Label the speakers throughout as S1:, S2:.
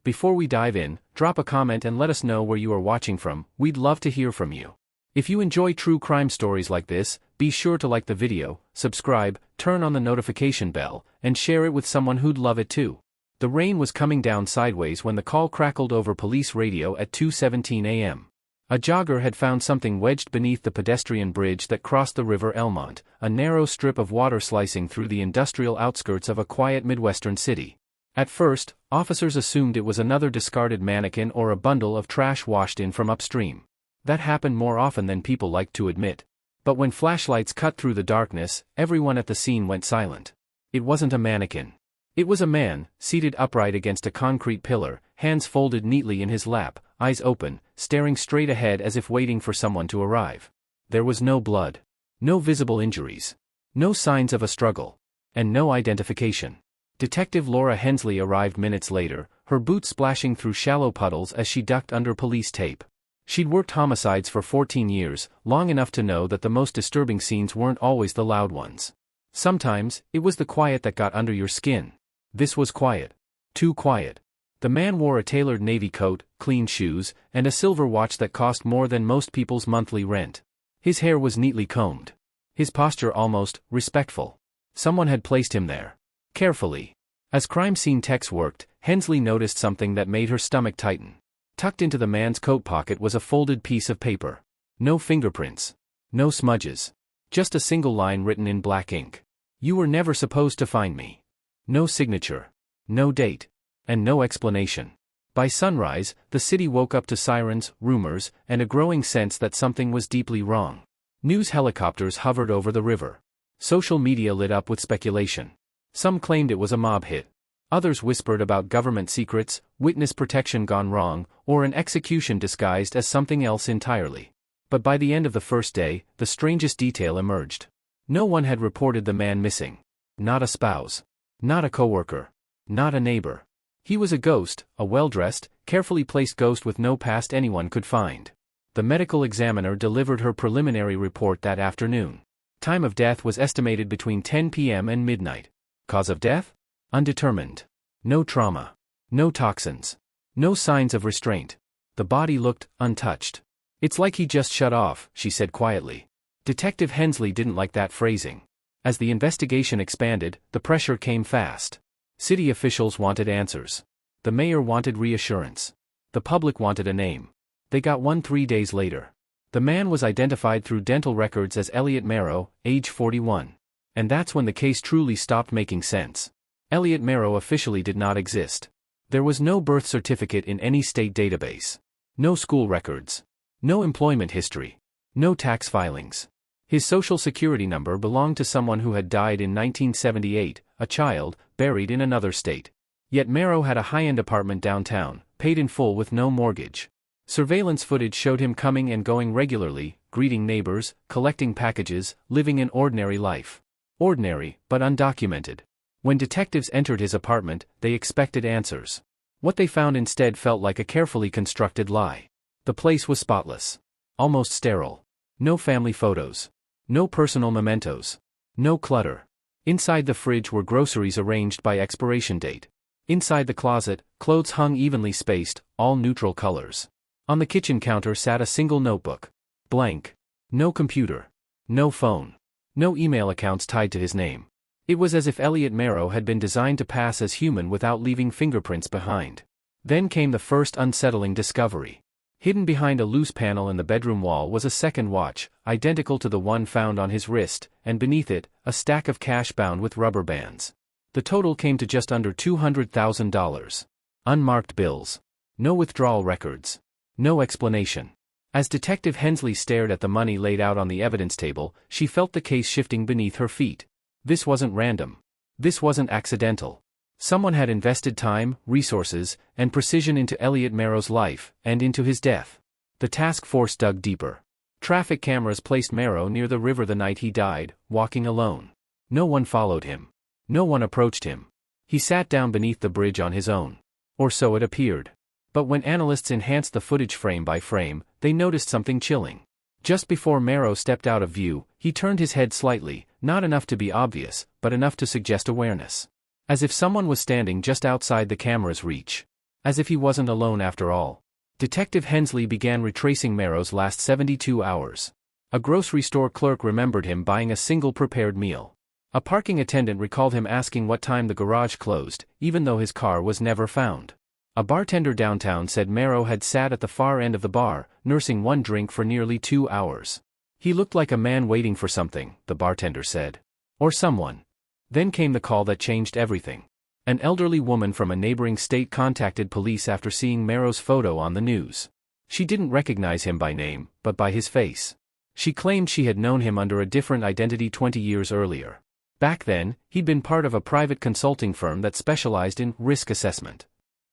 S1: Before we dive in, drop a comment and let us know where you are watching from. We'd love to hear from you. If you enjoy true crime stories like this, be sure to like the video, subscribe, turn on the notification bell, and share it with someone who'd love it too. The rain was coming down sideways when the call crackled over police radio at 2:17 a.m. A jogger had found something wedged beneath the pedestrian bridge that crossed the River Elmont, a narrow strip of water slicing through the industrial outskirts of a quiet Midwestern city. At first, officers assumed it was another discarded mannequin or a bundle of trash washed in from upstream. That happened more often than people liked to admit. But when flashlights cut through the darkness, everyone at the scene went silent. It wasn't a mannequin. It was a man, seated upright against a concrete pillar, hands folded neatly in his lap, eyes open, staring straight ahead as if waiting for someone to arrive. There was no blood. No visible injuries. No signs of a struggle. And no identification. Detective Laura Hensley arrived minutes later, her boots splashing through shallow puddles as she ducked under police tape. She'd worked homicides for 14 years, long enough to know that the most disturbing scenes weren't always the loud ones. Sometimes, it was the quiet that got under your skin. This was quiet. Too quiet. The man wore a tailored navy coat, clean shoes, and a silver watch that cost more than most people's monthly rent. His hair was neatly combed. His posture almost respectful. Someone had placed him there. Carefully. As crime scene techs worked, Hensley noticed something that made her stomach tighten. Tucked into the man's coat pocket was a folded piece of paper. No fingerprints. No smudges. Just a single line written in black ink. "You were never supposed to find me." No signature. No date. And no explanation. By sunrise, the city woke up to sirens, rumors, and a growing sense that something was deeply wrong. News helicopters hovered over the river. Social media lit up with speculation. Some claimed it was a mob hit. Others whispered about government secrets, witness protection gone wrong, or an execution disguised as something else entirely. But by the end of the first day, the strangest detail emerged. No one had reported the man missing. Not a spouse. Not a coworker. Not a neighbor. He was a ghost, a well-dressed, carefully placed ghost with no past anyone could find. The medical examiner delivered her preliminary report that afternoon. Time of death was estimated between 10 p.m. and midnight. Cause of death? Undetermined. No trauma. No toxins. No signs of restraint. The body looked untouched. "It's like he just shut off," she said quietly. Detective Hensley didn't like that phrasing. As the investigation expanded, the pressure came fast. City officials wanted answers. The mayor wanted reassurance. The public wanted a name. They got one 3 days later. The man was identified through dental records as Elliot Marrow, age 41. And that's when the case truly stopped making sense. Elliot Marrow officially did not exist. There was no birth certificate in any state database. No school records. No employment history. No tax filings. His social security number belonged to someone who had died in 1978, a child, buried in another state. Yet Marrow had a high-end apartment downtown, paid in full with no mortgage. Surveillance footage showed him coming and going regularly, greeting neighbors, collecting packages, living an ordinary life. Ordinary, but undocumented. When detectives entered his apartment, they expected answers. What they found instead felt like a carefully constructed lie. The place was spotless. Almost sterile. No family photos. No personal mementos. No clutter. Inside the fridge were groceries arranged by expiration date. Inside the closet, clothes hung evenly spaced, all neutral colors. On the kitchen counter sat a single notebook. Blank. No computer. No phone. No email accounts tied to his name. It was as if Elliot Marrow had been designed to pass as human without leaving fingerprints behind. Then came the first unsettling discovery. Hidden behind a loose panel in the bedroom wall was a second watch, identical to the one found on his wrist, and beneath it, a stack of cash bound with rubber bands. The total came to just under $200,000. Unmarked bills. No withdrawal records. No explanation. As Detective Hensley stared at the money laid out on the evidence table, she felt the case shifting beneath her feet. This wasn't random. This wasn't accidental. Someone had invested time, resources, and precision into Elliot Marrow's life, and into his death. The task force dug deeper. Traffic cameras placed Marrow near the river the night he died, walking alone. No one followed him. No one approached him. He sat down beneath the bridge on his own. Or so it appeared. But when analysts enhanced the footage frame by frame, they noticed something chilling. Just before Marrow stepped out of view, he turned his head slightly, not enough to be obvious, but enough to suggest awareness. As if someone was standing just outside the camera's reach. As if he wasn't alone after all. Detective Hensley began retracing Merrow's last 72 hours. A grocery store clerk remembered him buying a single prepared meal. A parking attendant recalled him asking what time the garage closed, even though his car was never found. A bartender downtown said Merrow had sat at the far end of the bar, nursing one drink for nearly 2 hours. He looked like a man waiting for something, the bartender said. Or someone. Then came the call that changed everything. An elderly woman from a neighboring state contacted police after seeing Merrow's photo on the news. She didn't recognize him by name, but by his face. She claimed she had known him under a different identity 20 years earlier. Back then, he'd been part of a private consulting firm that specialized in risk assessment.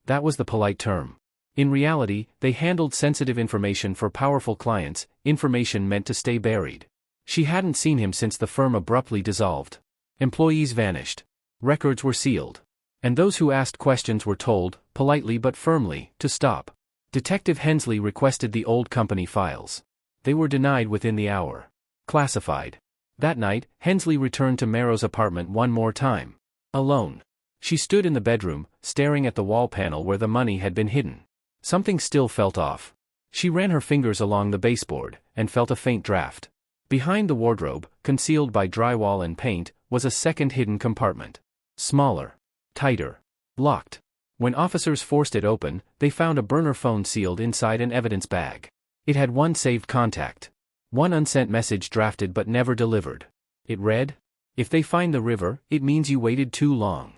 S1: That was the polite term. In reality, they handled sensitive information for powerful clients, information meant to stay buried. She hadn't seen him since the firm abruptly dissolved. Employees vanished. Records were sealed. And those who asked questions were told, politely but firmly, to stop. Detective Hensley requested the old company files. They were denied within the hour. Classified. That night, Hensley returned to Merrow's apartment one more time. Alone. She stood in the bedroom, staring at the wall panel where the money had been hidden. Something still felt off. She ran her fingers along the baseboard, and felt a faint draft. Behind the wardrobe, concealed by drywall and paint, was a second hidden compartment. Smaller. Tighter. Locked. When officers forced it open, they found a burner phone sealed inside an evidence bag. It had one saved contact. One unsent message drafted but never delivered. It read, "If they find the river, it means you waited too long."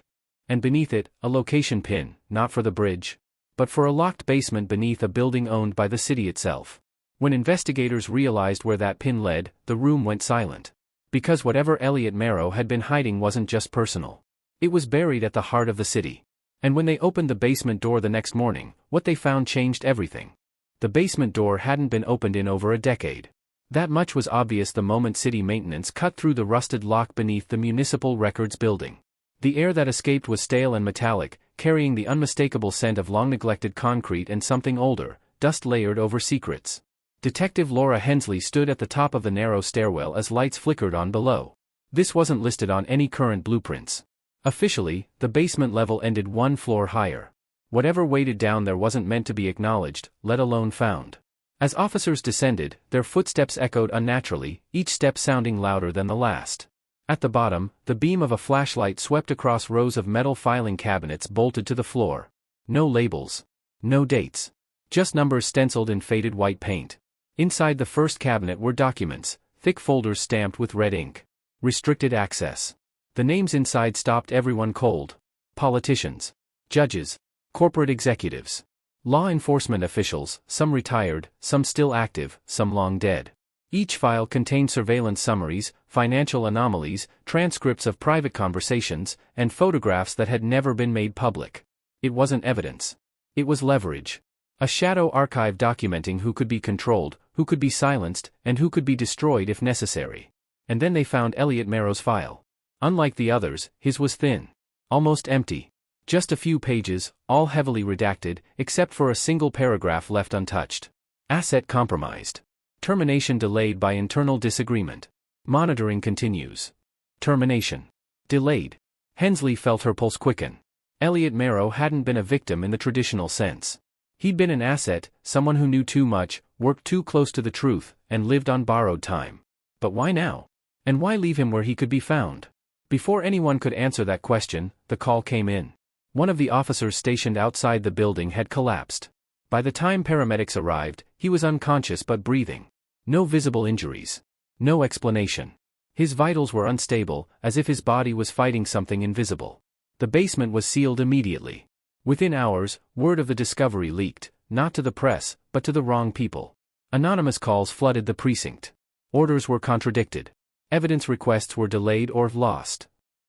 S1: And beneath it, a location pin, not for the bridge, but for a locked basement beneath a building owned by the city itself. When investigators realized where that pin led, the room went silent. Because whatever Elliot Merrow had been hiding wasn't just personal. It was buried at the heart of the city. And when they opened the basement door the next morning, what they found changed everything. The basement door hadn't been opened in over a decade. That much was obvious the moment city maintenance cut through the rusted lock beneath the municipal records building. The air that escaped was stale and metallic, carrying the unmistakable scent of long-neglected concrete and something older, dust layered over secrets. Detective Laura Hensley stood at the top of the narrow stairwell as lights flickered on below. This wasn't listed on any current blueprints. Officially, the basement level ended one floor higher. Whatever waited down there wasn't meant to be acknowledged, let alone found. As officers descended, their footsteps echoed unnaturally, each step sounding louder than the last. At the bottom, the beam of a flashlight swept across rows of metal filing cabinets bolted to the floor. No labels. No dates. Just numbers stenciled in faded white paint. Inside the first cabinet were documents, thick folders stamped with red ink. Restricted access. The names inside stopped everyone cold. Politicians. Judges. Corporate executives. Law enforcement officials, some retired, some still active, some long dead. Each file contained surveillance summaries, financial anomalies, transcripts of private conversations, and photographs that had never been made public. It wasn't evidence. It was leverage. A shadow archive documenting who could be controlled, who could be silenced, and who could be destroyed if necessary. And then they found Elliot Merrow's file. Unlike the others, his was thin. Almost empty. Just a few pages, all heavily redacted, except for a single paragraph left untouched. Asset compromised. Termination delayed by internal disagreement. Monitoring continues. Termination. Delayed. Hensley felt her pulse quicken. Elliot Merrow hadn't been a victim in the traditional sense. He'd been an asset, someone who knew too much, worked too close to the truth, and lived on borrowed time. But why now? And why leave him where he could be found? Before anyone could answer that question, the call came in. One of the officers stationed outside the building had collapsed. By the time paramedics arrived, he was unconscious but breathing. No visible injuries. No explanation. His vitals were unstable, as if his body was fighting something invisible. The basement was sealed immediately. Within hours, word of the discovery leaked, not to the press, but to the wrong people. Anonymous calls flooded the precinct. Orders were contradicted. Evidence requests were delayed or lost.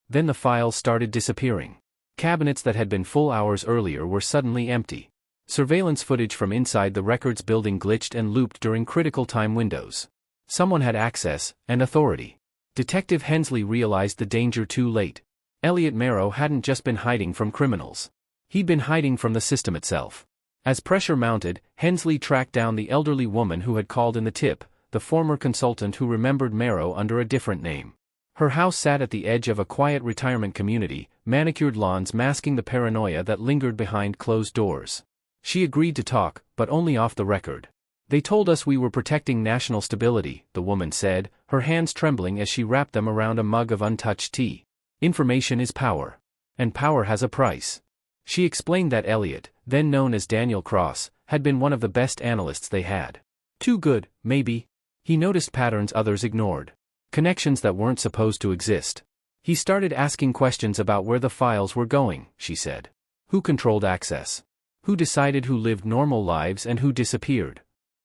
S1: Then the files started disappearing. Cabinets that had been full hours earlier were suddenly empty. Surveillance footage from inside the records building glitched and looped during critical time windows. Someone had access, and authority. Detective Hensley realized the danger too late. Elliot Merrow hadn't just been hiding from criminals. He'd been hiding from the system itself. As pressure mounted, Hensley tracked down the elderly woman who had called in the tip, the former consultant who remembered Merrow under a different name. Her house sat at the edge of a quiet retirement community, manicured lawns masking the paranoia that lingered behind closed doors. She agreed to talk, but only off the record. They told us we were protecting national stability, the woman said, her hands trembling as she wrapped them around a mug of untouched tea. Information is power. And power has a price. She explained that Elliot, then known as Daniel Cross, had been one of the best analysts they had. Too good, maybe. He noticed patterns others ignored. Connections that weren't supposed to exist. He started asking questions about where the files were going, she said. Who controlled access? Who decided who lived normal lives and who disappeared?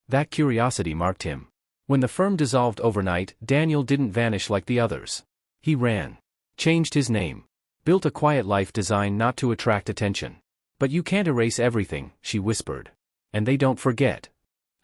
S1: That curiosity marked him. When the firm dissolved overnight, Daniel didn't vanish like the others. He ran. Changed his name. Built a quiet life designed not to attract attention. But you can't erase everything, she whispered. And they don't forget.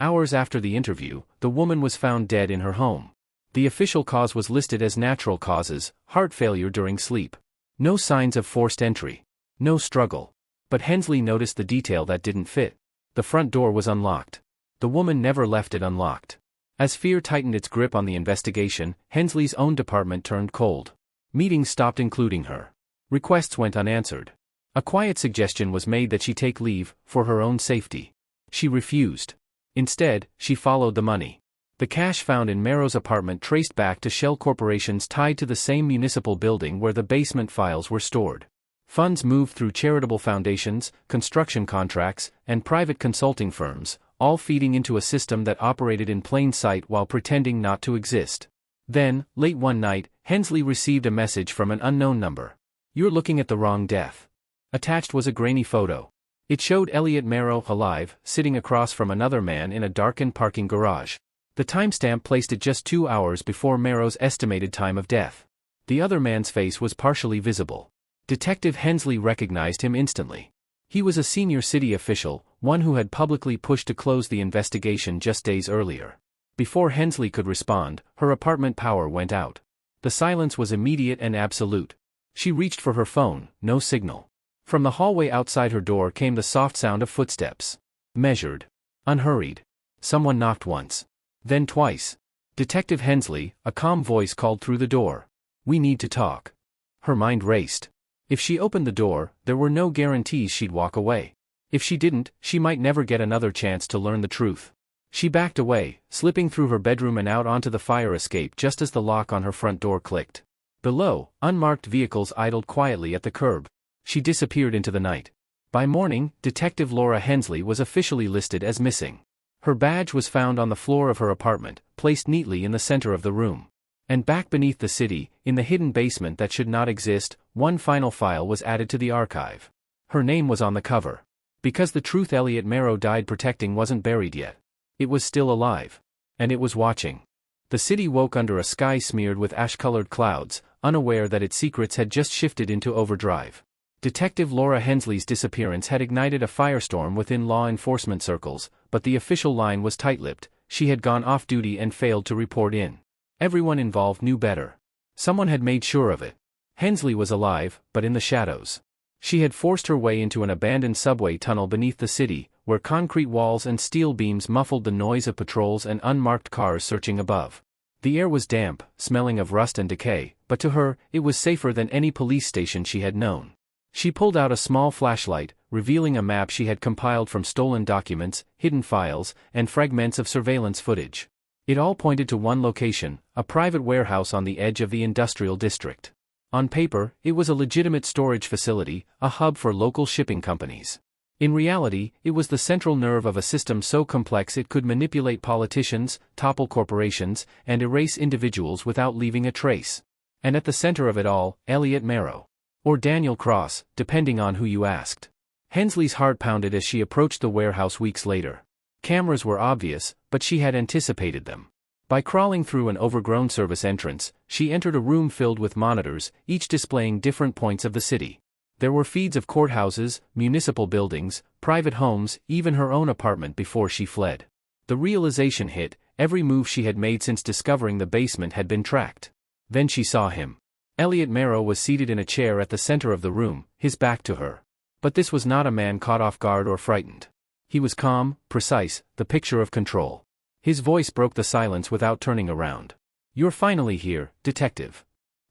S1: Hours after the interview, the woman was found dead in her home. The official cause was listed as natural causes, heart failure during sleep. No signs of forced entry. No struggle. But Hensley noticed the detail that didn't fit. The front door was unlocked. The woman never left it unlocked. As fear tightened its grip on the investigation, Hensley's own department turned cold. Meetings stopped including her. Requests went unanswered. A quiet suggestion was made that she take leave, for her own safety. She refused. Instead, she followed the money. The cash found in Merrow's apartment traced back to shell corporations tied to the same municipal building where the basement files were stored. Funds moved through charitable foundations, construction contracts, and private consulting firms, all feeding into a system that operated in plain sight while pretending not to exist. Then, late one night, Hensley received a message from an unknown number. "You're looking at the wrong death." Attached was a grainy photo. It showed Elliot Merrow alive, sitting across from another man in a darkened parking garage. The timestamp placed it just 2 hours before Merrow's estimated time of death. The other man's face was partially visible. Detective Hensley recognized him instantly. He was a senior city official, one who had publicly pushed to close the investigation just days earlier. Before Hensley could respond, her apartment power went out. The silence was immediate and absolute. She reached for her phone, no signal. From the hallway outside her door came the soft sound of footsteps. Measured. Unhurried. Someone knocked once. Then twice. Detective Hensley, a calm voice called through the door. "We need to talk." Her mind raced. If she opened the door, there were no guarantees she'd walk away. If she didn't, she might never get another chance to learn the truth. She backed away, slipping through her bedroom and out onto the fire escape just as the lock on her front door clicked. Below, unmarked vehicles idled quietly at the curb. She disappeared into the night. By morning, Detective Laura Hensley was officially listed as missing. Her badge was found on the floor of her apartment, placed neatly in the center of the room. And back beneath the city, in the hidden basement that should not exist, one final file was added to the archive. Her name was on the cover. Because the truth Elliot Merrow died protecting wasn't buried yet. It was still alive. And it was watching. The city woke under a sky smeared with ash-colored clouds, unaware that its secrets had just shifted into overdrive. Detective Laura Hensley's disappearance had ignited a firestorm within law enforcement circles, but the official line was tight-lipped. She had gone off duty and failed to report in. Everyone involved knew better. Someone had made sure of it. Hensley was alive, but in the shadows. She had forced her way into an abandoned subway tunnel beneath the city, where concrete walls and steel beams muffled the noise of patrols and unmarked cars searching above. The air was damp, smelling of rust and decay, but to her, it was safer than any police station she had known. She pulled out a small flashlight, revealing a map she had compiled from stolen documents, hidden files, and fragments of surveillance footage. It all pointed to one location, a private warehouse on the edge of the industrial district. On paper, it was a legitimate storage facility, a hub for local shipping companies. In reality, it was the central nerve of a system so complex it could manipulate politicians, topple corporations, and erase individuals without leaving a trace. And at the center of it all, Elliot Merrow. Or Daniel Cross, depending on who you asked. Hensley's heart pounded as she approached the warehouse weeks later. Cameras were obvious, but she had anticipated them. By crawling through an overgrown service entrance, she entered a room filled with monitors, each displaying different points of the city. There were feeds of courthouses, municipal buildings, private homes, even her own apartment before she fled. The realization hit, every move she had made since discovering the basement had been tracked. Then she saw him. Elliot Merrow was seated in a chair at the center of the room, his back to her. But this was not a man caught off guard or frightened. He was calm, precise, the picture of control. His voice broke the silence without turning around. "You're finally here, detective."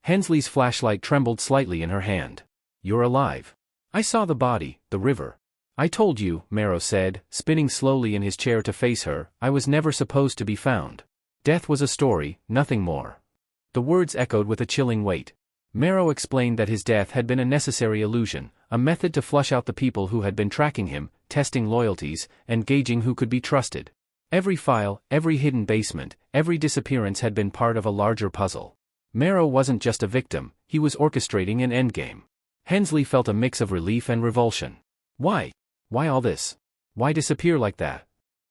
S1: Hensley's flashlight trembled slightly in her hand. "You're alive. I saw the body, the river. I told you," Marrow said, spinning slowly in his chair to face her, "I was never supposed to be found. Death was a story, nothing more." The words echoed with a chilling weight. Marrow explained that his death had been a necessary illusion, a method to flush out the people who had been tracking him, testing loyalties, and gauging who could be trusted. Every file, every hidden basement, every disappearance had been part of a larger puzzle. Marrow wasn't just a victim, he was orchestrating an endgame. Hensley felt a mix of relief and revulsion. Why? Why all this? Why disappear like that?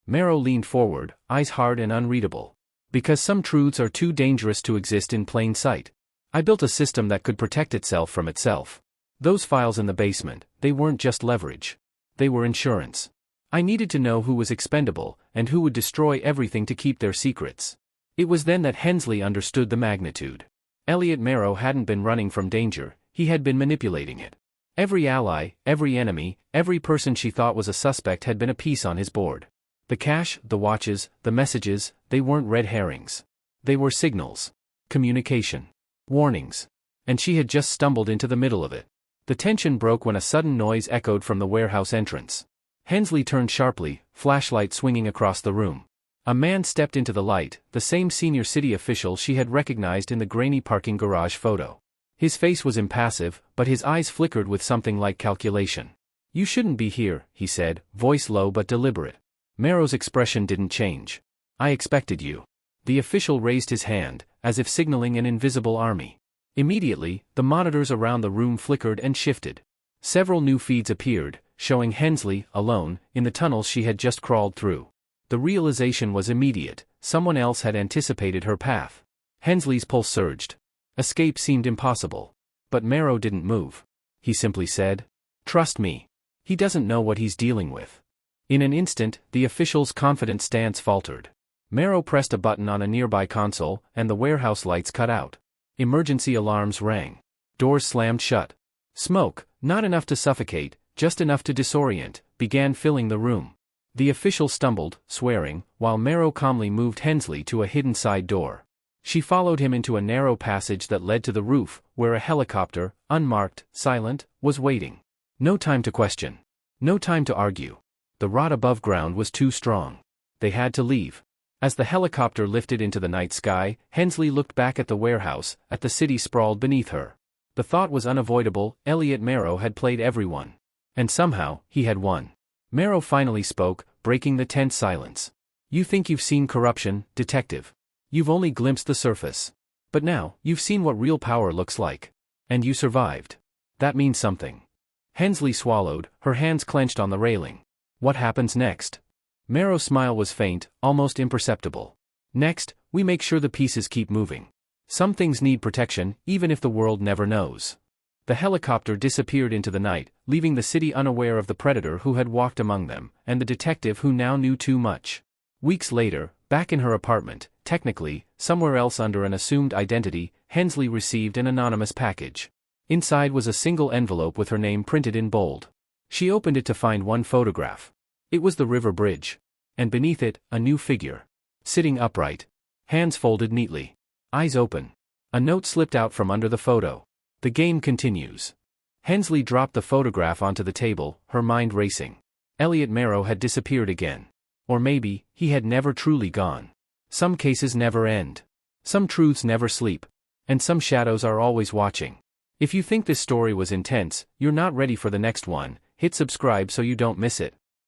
S1: Marrow leaned forward, eyes hard and unreadable. Because some truths are too dangerous to exist in plain sight. I built a system that could protect itself from itself. Those files in the basement, they weren't just leverage. They were insurance. I needed to know who was expendable, and who would destroy everything to keep their secrets. It was then that Hensley understood the magnitude. Elliot Marrow hadn't been running from danger, he had been manipulating it. Every ally, every enemy, every person she thought was a suspect had been a piece on his board. The cash, the watches, the messages, they weren't red herrings. They were signals. Communication. Warnings. And she had just stumbled into the middle of it. The tension broke when a sudden noise echoed from the warehouse entrance. Hensley turned sharply, flashlight swinging across the room. A man stepped into the light, the same senior city official she had recognized in the grainy parking garage photo. His face was impassive, but his eyes flickered with something like calculation. "You shouldn't be here," he said, voice low but deliberate. Marrow's expression didn't change. "I expected you." The official raised his hand, as if signaling an invisible army. Immediately, the monitors around the room flickered and shifted. Several new feeds appeared, showing Hensley, alone, in the tunnels she had just crawled through. The realization was immediate, someone else had anticipated her path. Hensley's pulse surged. Escape seemed impossible. But Marrow didn't move. He simply said, "Trust me. He doesn't know what he's dealing with." In an instant, the official's confident stance faltered. Marrow pressed a button on a nearby console, and the warehouse lights cut out. Emergency alarms rang. Doors slammed shut. Smoke, not enough to suffocate, just enough to disorient, began filling the room. The official stumbled, swearing, while Marrow calmly moved Hensley to a hidden side door. She followed him into a narrow passage that led to the roof, where a helicopter, unmarked, silent, was waiting. No time to question. No time to argue. The rot above ground was too strong. They had to leave. As the helicopter lifted into the night sky, Hensley looked back at the warehouse, at the city sprawled beneath her. The thought was unavoidable, Elliot Marrow had played everyone. And somehow, he had won. Marrow finally spoke, breaking the tense silence. "You think you've seen corruption, detective. You've only glimpsed the surface. But now, you've seen what real power looks like. And you survived. That means something." Hensley swallowed, her hands clenched on the railing. "What happens next?" Marrow's smile was faint, almost imperceptible. "Next, we make sure the pieces keep moving. Some things need protection, even if the world never knows." The helicopter disappeared into the night, leaving the city unaware of the predator who had walked among them, and the detective who now knew too much. Weeks later, back in her apartment, technically, somewhere else under an assumed identity, Hensley received an anonymous package. Inside was a single envelope with her name printed in bold. She opened it to find one photograph. It was the river bridge. And beneath it, a new figure. Sitting upright. Hands folded neatly. Eyes open. A note slipped out from under the photo. "The game continues." Hensley dropped the photograph onto the table, her mind racing. Elliot Marrow had disappeared again. Or maybe, he had never truly gone. Some cases never end. Some truths never sleep. And some shadows are always watching. If you think this story was intense, you're not ready for the next one, hit subscribe so you don't miss it.